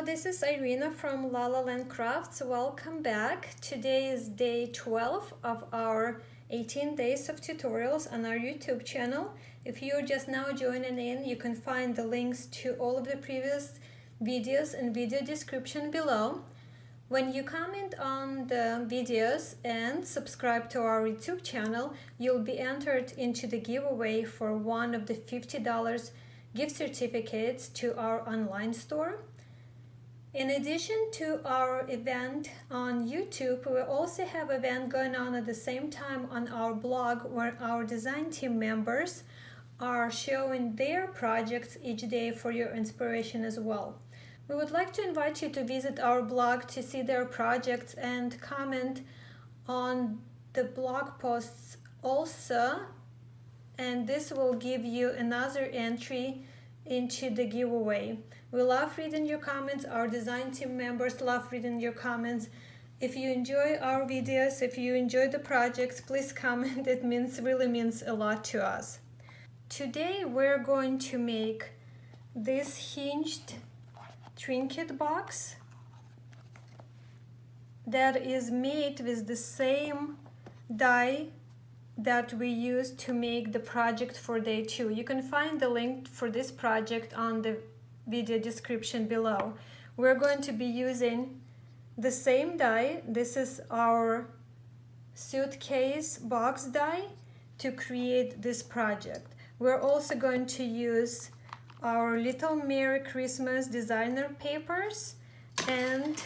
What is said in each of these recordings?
this is Irina from lalalandcrafts. Welcome back. Today is day 12 of our 18 days of tutorials on our YouTube channel. If you're just now joining in, you can find the links to all of the previous videos and video description below. When you comment on the videos and subscribe to our YouTube channel, you'll be entered into the giveaway for one of the $50 gift certificates to our online store. In addition to our event on YouTube, we also have an event going on at the same time on our blog where our design team members are showing their projects each day for your inspiration as well. We would like to invite you to visit our blog to see their projects and comment on the blog posts also, and this will give you another entry into the giveaway. We love reading your comments. Our design team members love reading your comments. If you enjoy our videos, if you enjoy the projects, please comment. It really means a lot to us. Today we're going to make this hinged trinket box that is made with the same die that we used to make the project for day 2. You can find the link for this project on the video description below. We're going to be using the same die. This is our suitcase box die to create this project. We're also going to use our Little Merry Christmas designer papers and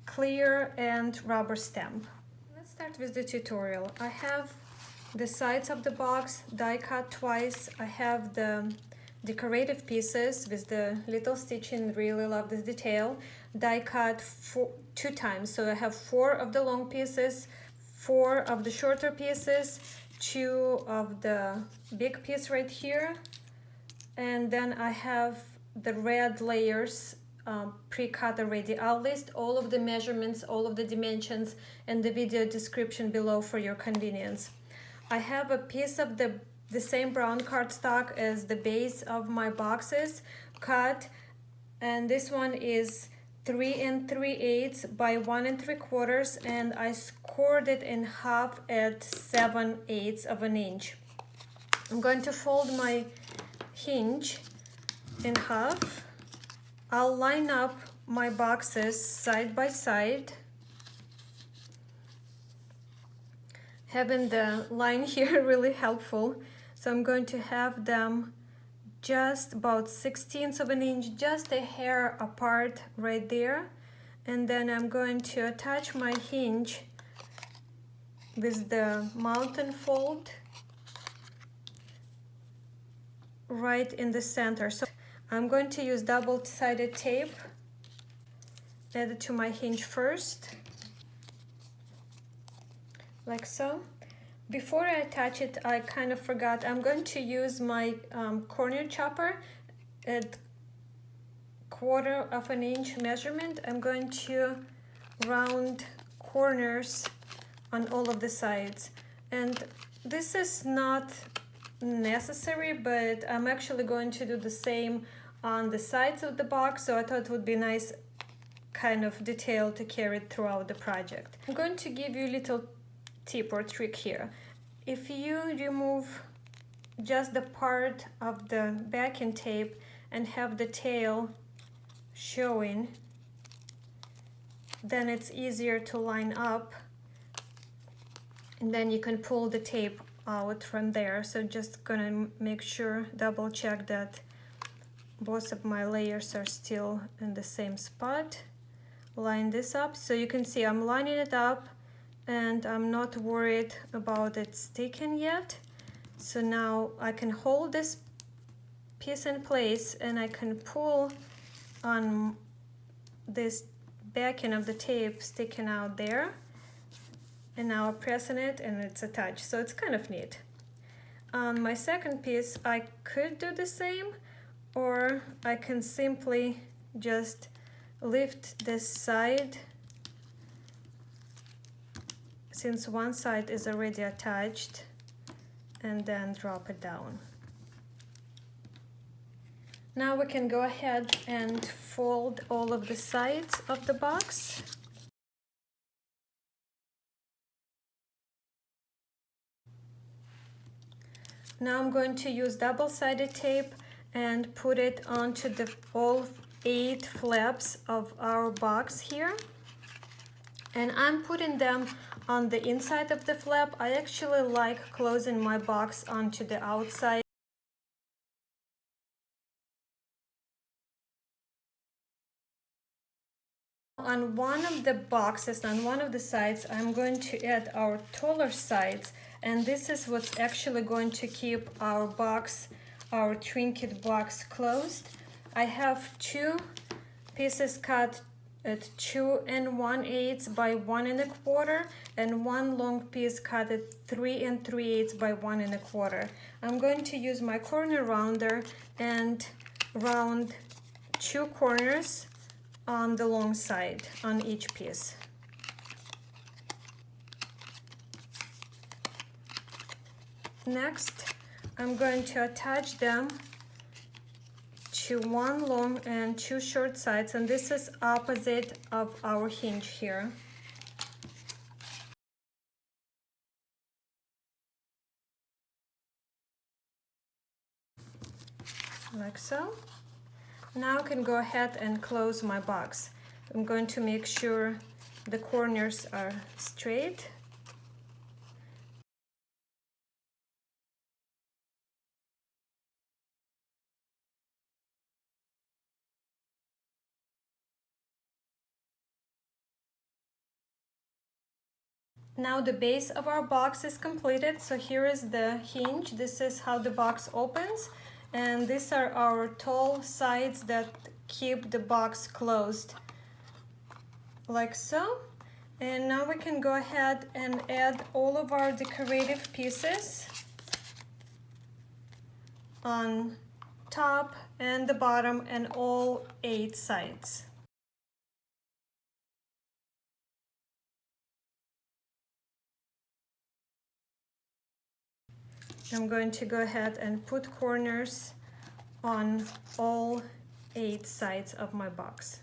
clear and rubber stamp. Let's start with the tutorial. I have the sides of the box die cut twice. I have the decorative pieces with the little stitching. Really love this detail. Die cut 2 times. So I have 4 of the long pieces, 4 of the shorter pieces, 2 of the big piece right here, and then I have the red layers pre-cut already. I'll list all of the measurements, all of the dimensions in the video description below for your convenience. I have a piece of the same brown cardstock as the base of my boxes cut, and this one is 3 3/8 by 1 3/4, and I scored it in half at 7/8 of an inch. I'm going to fold my hinge in half. I'll line up my boxes side by side. Having the line here really helpful. So I'm going to have them just about 1/16 of an inch, just a hair apart right there. And then I'm going to attach my hinge with the mountain fold right in the center. So I'm going to use double-sided tape, add it to my hinge first, like so. Before I attach it, I kind of forgot. I'm going to use my corner chopper at 1/4 of an inch measurement. I'm going to round corners on all of the sides. And this is not necessary, but I'm actually going to do the same on the sides of the box, so I thought it would be nice kind of detail to carry throughout the project. I'm going to give you a little tip or trick here. If you remove just the part of the backing tape and have the tail showing, then it's easier to line up, and then you can pull the tape out from there. So just gonna make sure, double check that both of my layers are still in the same spot. Line this up. So you can see I'm lining it up, and I'm not worried about it sticking yet. So now I can hold this piece in place, and I can pull on this backing of the tape sticking out there, and now I'm pressing it and it's attached. So it's kind of neat. On my second piece, I could do the same, or I can simply just lift this side, since one side is already attached, and then drop it down. Now we can go ahead and fold all of the sides of the box. Now I'm going to use double-sided tape and put it onto all 8 flaps of our box here. And I'm putting them on the inside of the flap. I actually like closing my box onto the outside. On one of the boxes, on one of the sides, I'm going to add our taller sides, and this is what's actually going to keep our box, our trinket box, closed. I have 2 pieces cut at 2 1/8 by 1 1/4, and 1 long piece cut at 3 3/8 by 1 1/4. I'm going to use my corner rounder and round 2 corners on the long side on each piece. Next, I'm going to attach them to 1 long and 2 short sides, and this is opposite of our hinge here. Like so. Now I can go ahead and close my box. I'm going to make sure the corners are straight. Now the base of our box is completed. So here is the hinge. This is how the box opens. And these are our tall sides that keep the box closed, like so. And now we can go ahead and add all of our decorative pieces on top and the bottom and all 8 sides. I'm going to go ahead and put corners on all 8 sides of my box.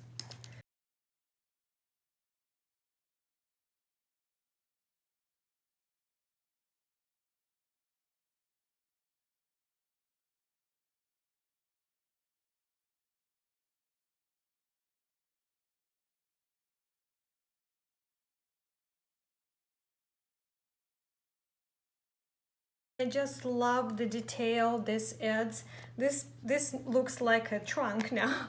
I just love the detail this adds. This looks like a trunk now.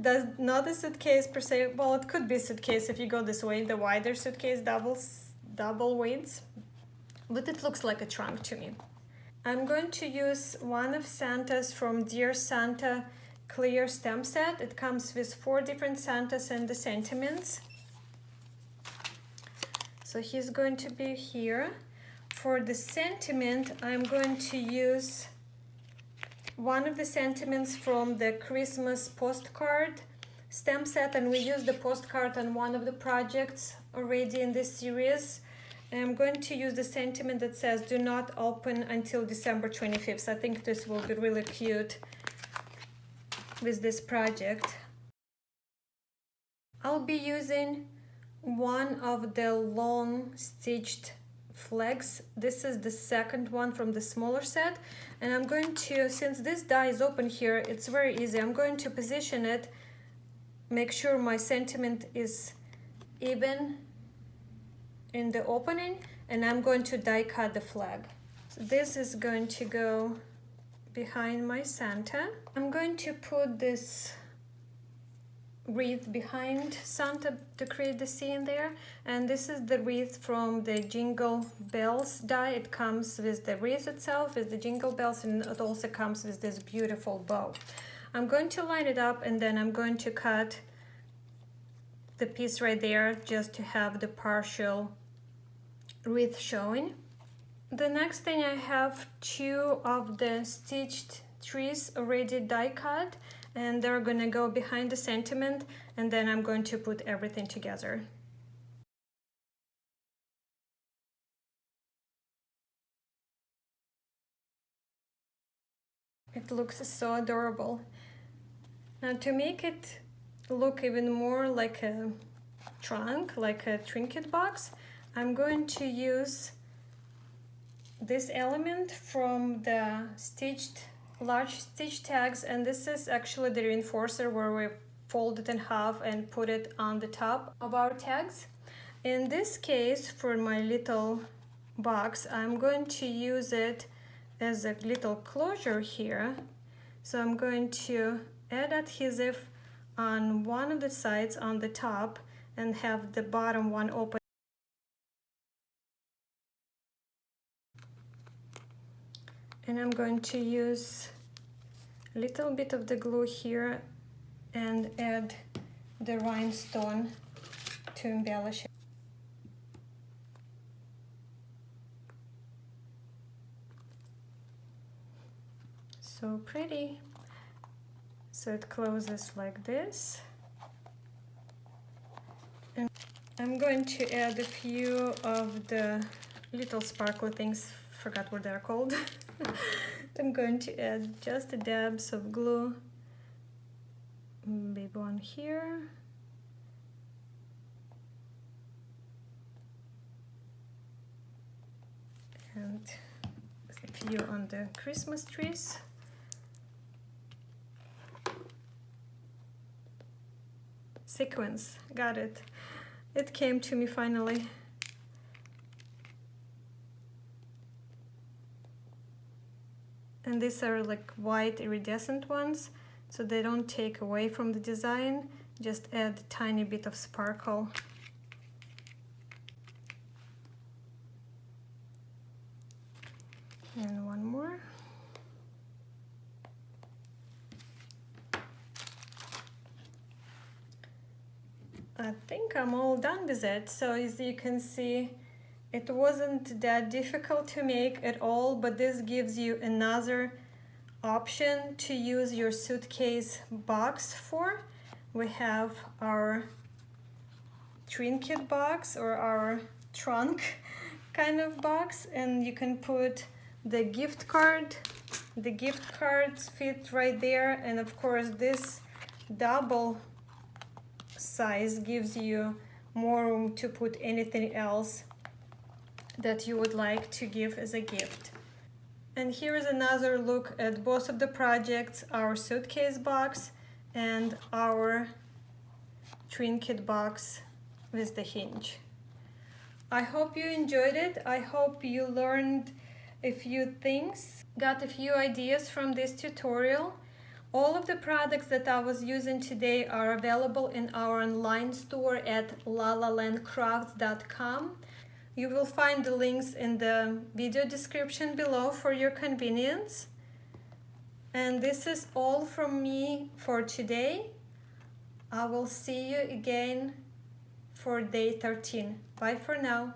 Does not a suitcase per se. Well, it could be a suitcase if you go this way, the wider suitcase double weights, but it looks like a trunk to me. I'm going to use one of Santa's from Dear Santa clear stamp set. It comes with 4 different Santas and the sentiments. So he's going to be here. For the sentiment, I'm going to use one of the sentiments from the Christmas postcard stamp set, and we used the postcard on one of the projects already in this series. And I'm going to use the sentiment that says do not open until December 25th. I think this will be really cute with this project. I'll be using one of the long stitched flags. This is the second one from the smaller set, and I'm going to, since this die is open here, it's very easy. I'm going to position it, make sure my sentiment is even in the opening, and I'm going to die cut the flag. So this is going to go behind my Santa. I'm going to put this wreath behind Santa to create the scene there, and this is the wreath from the Jingle Bells die. It comes with the wreath itself, with the jingle bells, and it also comes with this beautiful bow. I'm going to line it up, and then I'm going to cut the piece right there just to have the partial wreath showing. The next thing, I have 2 of the stitched trees already die cut, and they're gonna go behind the sentiment, and then I'm going to put everything together. It looks so adorable. Now to make it look even more like a trunk, like a trinket box, I'm going to use this element from the large stitch tags, and this is actually the reinforcer where we fold it in half and put it on the top of our tags. In this case, for my little box, I'm going to use it as a little closure here. So I'm going to add adhesive on one of the sides on the top and have the bottom one open. And I'm going to use a little bit of the glue here and add the rhinestone to embellish it. So pretty. So it closes like this. And I'm going to add a few of the little sparkly things, forgot what they're called. I'm going to add just the dabs of glue, maybe one here, and a few on the Christmas trees. Sequins, got it. It came to me finally. And these are like white iridescent ones, so they don't take away from the design, just add a tiny bit of sparkle. And one more. I think I'm all done with it. So as you can see, it wasn't that difficult to make at all, but this gives you another option to use your suitcase box for. We have our trinket box or our trunk kind of box, and you can put the gift card. The gift cards fit right there, and of course this double size gives you more room to put anything else that you would like to give as a gift. And here is another look at both of the projects, our suitcase box and our trinket box with the hinge. I hope you enjoyed it. I hope you learned a few things, got a few ideas from this tutorial. All of the products that I was using today are available in our online store at lalalandcrafts.com. You will find the links in the video description below for your convenience. And this is all from me for today. I will see you again for day 13. Bye for now.